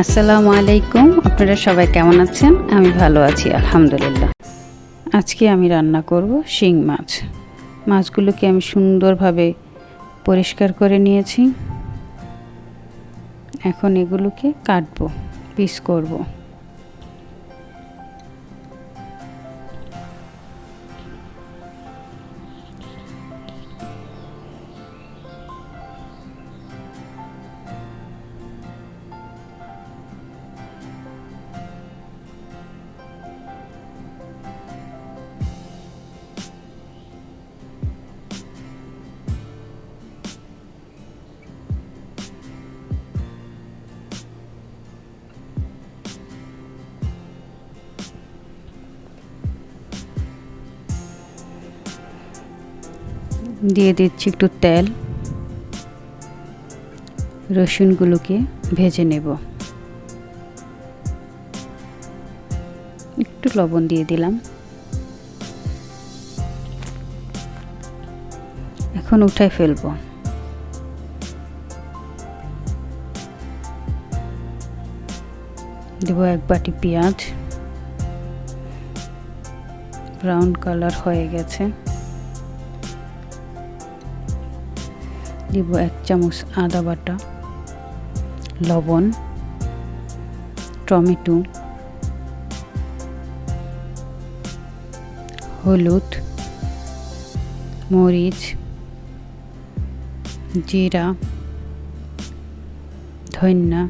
আসসালামু আলাইকুম। আপনারা সবাই কেমন আছেন? আমি ভালো আছি আলহামদুলিল্লাহ। আজকে আমি রান্না করব শিং মাছ। মাছগুলোকে আমি সুন্দরভাবে পরিষ্কার করে নিয়েছি। এখন এগুলোকে কাটবো, পিস করব। দিয়ে দিচ্ছি একটু তেল। রসুনগুলোকে ভেজে নেব। একটু লবণ দিয়ে দিলাম। এখন উঠাই ফেলবো। দেব এক বাটি পেঁয়াজ, ব্রাউন কালার হয়ে গেছে। দিব 1 চামচ আদা বাটা, লবণ, টমেটো, হলুদ, মরিচ, জিরা, ধনিয়া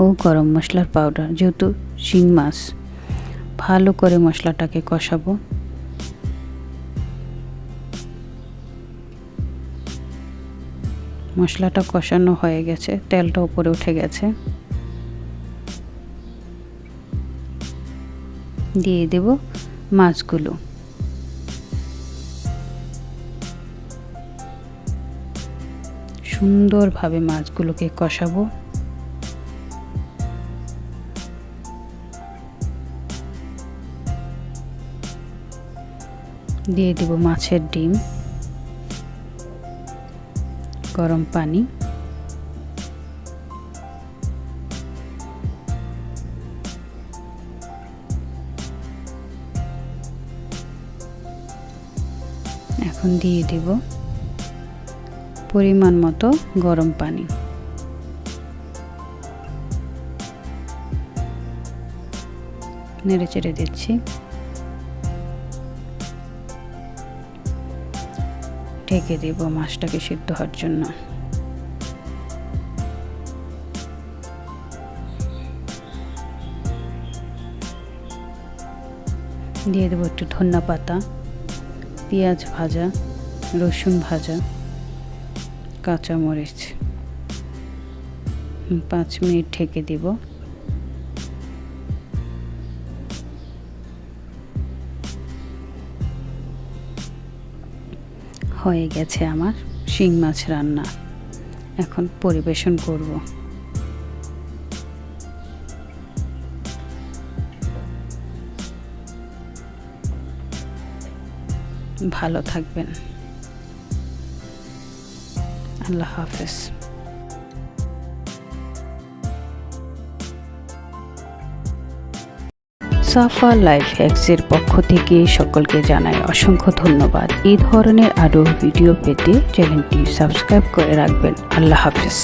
ও গরম মশলার পাউডার। যেহেতু শিং মাছ, ভালো করে মশলাটাকে কষাবো। মশলাটা কষানো হয়ে গেছে, তেলটা উপরে উঠে গেছে। দিয়ে দেব মাছগুলো। সুন্দরভাবে মাছগুলোকে কষাবো। দিয়ে দেব মাছের ডিম, গরম পানি, এখন দিয়ে দেব পরিমাণ মতো গরম পানি। নেড়ে চেড়ে দিচ্ছি। ঢেকে দেব মাছটাকে সিদ্ধ হওয়ার জন্য। দিয়ে দেবো একটু ধনিয়া পাতা, পেঁয়াজ ভাজা, রসুন ভাজা, কাঁচামরিচ। 5 মিনিট ঢেকে দেব। হয়ে গেছে আমার শিং মাছ রান্না। এখন পরিবেশন করব। ভালো থাকবেন। আল্লাহ হাফেজ। সাফা লাইফ হ্যাক্সের পক্ষ থেকে সকলকে জানাই অসংখ্য ধন্যবাদ। এই ধরনের আরও ভিডিও পেতে চ্যানেলটি সাবস্ক্রাইব করে রাখবেন। আল্লাহ হাফেজ।